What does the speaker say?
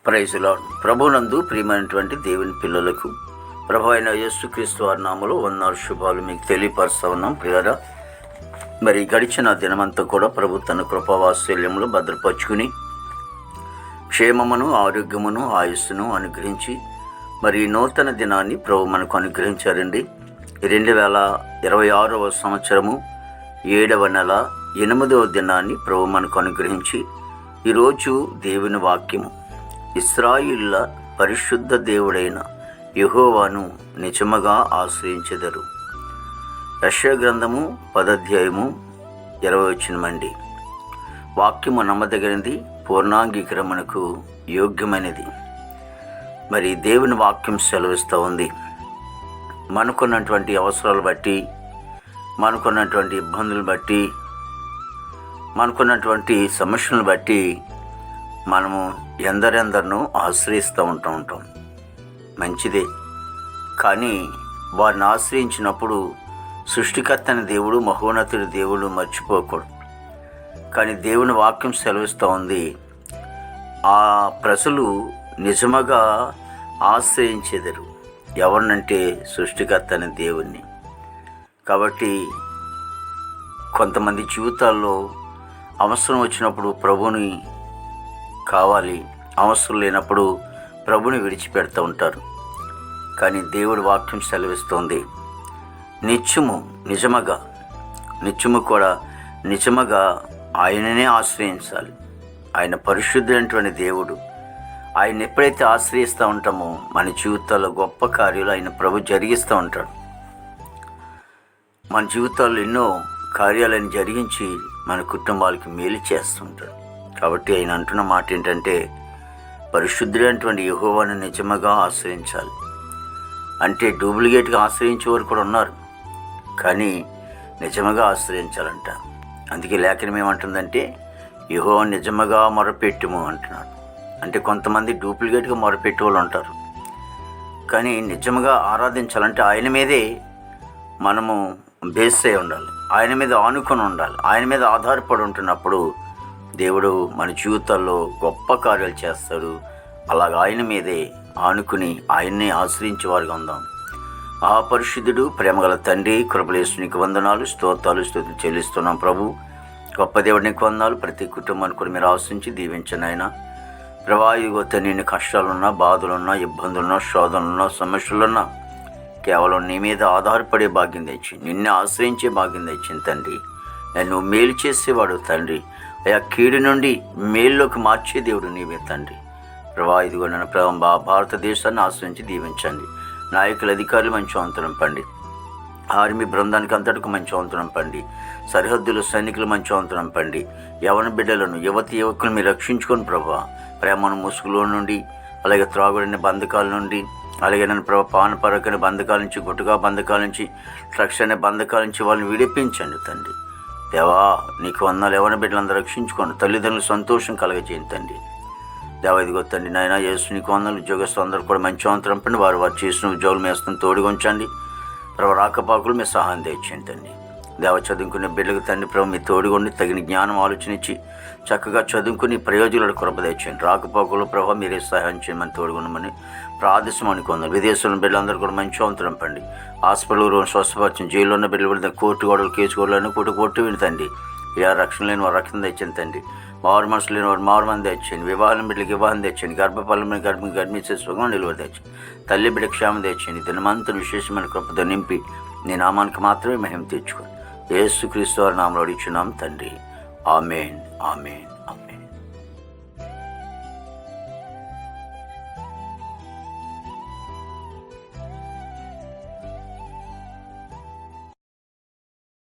Praise lord. ప్రభునందు ప్రియమైనటువంటి దేవుని పిల్లలకు ప్రభు అయిన యేసుక్రీస్తు వారి నామములో వందనాలు శుభాలు మీకు తెలియపరుస్తా ఉన్నాం. ప్రియులారా, మరి గడిచిన దినమంతా కూడా ప్రభు తన కృపావాత్సల్యములు భద్రపరుచుకుని క్షేమమును ఆరోగ్యమును ఆయుస్సును అనుగ్రహించి మరి నూతన దినాన్ని ప్రభు మనకు అనుగ్రహించారండి. 2026వ సంవత్సరము 7వ నెల 8వ దినాన్ని ప్రభు మనకు అనుగ్రహించి ఈరోజు దేవుని వాక్యము ఇశ్రాయేలుల పరిశుద్ధ దేవుడైన యెహోవాను నిజముగా ఆశ్రయించెదరు. యెషయా గ్రంథము 10వ అధ్యాయము 20వ వచనమండి. వాక్యము నమ్మదగినది, పూర్ణాంగీకరణకు యోగ్యమైనది. మరి దేవుని వాక్యం సెలవిస్తూ ఉంది. మనకున్నటువంటి అవసరాలు బట్టి, మనకున్నటువంటి ఇబ్బందులు బట్టి, మనకున్నటువంటి సమస్యలను బట్టి మనము ఎందరెందరినో ఆశ్రయిస్తూ ఉంటాం. మంచిదే, కానీ వారిని ఆశ్రయించినప్పుడు సృష్టికర్త అయిన దేవుడు, మహోన్నతుడి దేవుడు మర్చిపోకూడదు. కానీ దేవుని వాక్యం సెలవిస్తూ ఉంది, ఆ ప్రజలు నిజముగా ఆశ్రయించెదరు. ఎవరినంటే సృష్టికర్త అయిన దేవుణ్ణి. కాబట్టి కొంతమంది జీవితాల్లో అవసరం వచ్చినప్పుడు ప్రభుని కావాలి, అవసరం లేనప్పుడు ప్రభుని విడిచిపెడుతూ ఉంటారు. కానీ దేవుడి వాక్యం సెలవిస్తోంది, నిత్యము కూడా నిజముగా ఆయననే ఆశ్రయించాలి. ఆయన పరిశుద్ధులైనటువంటి దేవుడు. ఆయన ఎప్పుడైతే ఆశ్రయిస్తూ ఉంటామో మన జీవితాల్లో గొప్ప కార్యాలు ఆయన ప్రభు జరిగిస్తూ ఉంటాడు. మన జీవితాల్లో ఎన్నో కార్యాలను జరిగించి మన కుటుంబాలకి మేలు చేస్తుంటాడు. కాబట్టి ఆయన అంటున్న మాట ఏంటంటే, పరిశుద్ధులైనటువంటి యెహోవాను నిజముగా ఆశ్రయించాలి. అంటే డూప్లికేట్గా ఆశ్రయించేవారు కూడా ఉన్నారు, కానీ నిజముగా ఆశ్రయించాలంట. అందుకే లేఖనం ఏమంటుందంటే, యెహోవాను నిజముగా మొరపెట్టుము అంటున్నాడు. అంటే కొంతమంది డూప్లికేట్గా మొరపెట్టే వాళ్ళు ఉంటారు, కానీ నిజముగా ఆరాధించాలంటే ఆయన మీదే మనము బేస్ అయి ఉండాలి, ఆయన మీద ఆనుకొని ఉండాలి. ఆయన మీద ఆధారపడి ఉంటున్నప్పుడు దేవుడు మన జీవితాల్లో గొప్ప కార్యాలు చేస్తాడు. అలాగ ఆయన మీదే ఆనుకుని ఆయన్నే ఆశ్రయించేవారుగా ఉందాం. ఆ పరిశుద్ధుడు, ప్రేమగల తండ్రి, కృపలేసునికి వందనాలు, స్తోత్రాలు చెల్లిస్తున్నాం. ప్రభు గొప్ప దేవుడికి వందనాలు. ప్రతి కుటుంబాన్ని కూడా మీరు ఆశ్రయించి దీవించండి ఆయన. ప్రభావిగో తండ్రి, కష్టాలున్నా, బాధలున్నా, ఇబ్బందులున్నా, శోధనలున్నా, సమస్యలున్నా కేవలం నీ మీద ఆధారపడే భాగ్యం తెచ్చి, నిన్నే ఆశ్రయించే భాగ్యం తెచ్చింది తండ్రి. నన్ను మేలు చేసేవాడు తండ్రి. అయా కీడు నుండి మేలులోకి మార్చే దేవుడు నీవే తండ్రి. ప్రభా ఇదిగో నన్ను భారతదేశాన్ని ఆశ్రయించి దీవించండి. నాయకులు, అధికారులు మంచి వంతనం పండి. ఆర్మీ బృందానికి అంతటికి మంచి వంతనం పండి. సరిహద్దులు సైనికులు మంచి వంతనం పండి. యవన బిడ్డలను, యువకులు మీరు రక్షించుకొని ప్రభా, ప్రేమను ముసుగులో నుండి, అలాగే త్రాగుడిన బంధకాల నుండి, అలాగే నన్ను ప్రభా పానపరకని బంధకాల నుంచి, గుట్టుగా బంధకాల నుంచి, డ్రగ్స్ అనే బంధకాల నుంచి వాళ్ళని విడిపించండి తండ్రి. దేవా నీకు వందనాలు. యవన బిడ్డలందరూ రక్షించుకోండి. తల్లిదండ్రులు సంతోషం కలగజేయండి తండ్రి. దేవా ఇదిగో తండ్రి నాయన యేసు నీకు వందనాలు. ఉద్యోగస్తులు అందరూ కూడా మంచి వంతరం పండి. వారు చేసిన ఉద్యోగులు మేస్తున్న తోడుగా ఉంచండి. ప్రభు రాకపోకలు మీ సహాయం తెచ్చేయండి తండ్రి. దేవ చదువుకునే బిడ్డలకు తండ్రి ప్రభు మీ తోడుగొండి, తగిన జ్ఞానం ఆలోచన ఇచ్చి చక్కగా చదువుకుని ప్రయోజనాలు కృప తెచ్చేయండి. రాకపోకలు ప్రభావ మీరే సహాయం చేయమని తోడుగుండమని ప్రార్థించమని కొందరు. విదేశంలో బిడ్డలందరూ కూడా మంచి వంతరం పండి. హాస్పిటల్ స్వస్థపరిచిన, జైల్లో ఉన్న బిడ్డలు కూడా కోర్టు గోడలు, కేసు గోడలను కొట్టు విని ఇలా రక్షణ లేని వారు రక్షణ తెచ్చండి తండ్రి. మారు మనసు లేని వారు మారు మంది తెచ్చండి. వివాహం బిడ్డలకు వివాహం తెచ్చండి. గర్భఫలం గర్భించే సుఖం నిలువ తెచ్చండి. తల్లి బిడ్డ క్షేమం తెచ్చండి. దినమంతా విశేషమైన కృపతో నింపి నీ నామానికి మాత్రమే మహిమ తెచ్చుకోండి. యేసుక్రీస్తు వారి నామములో అడుగుచున్నాం తండ్రి. ఆమేన్, ఆమేన్.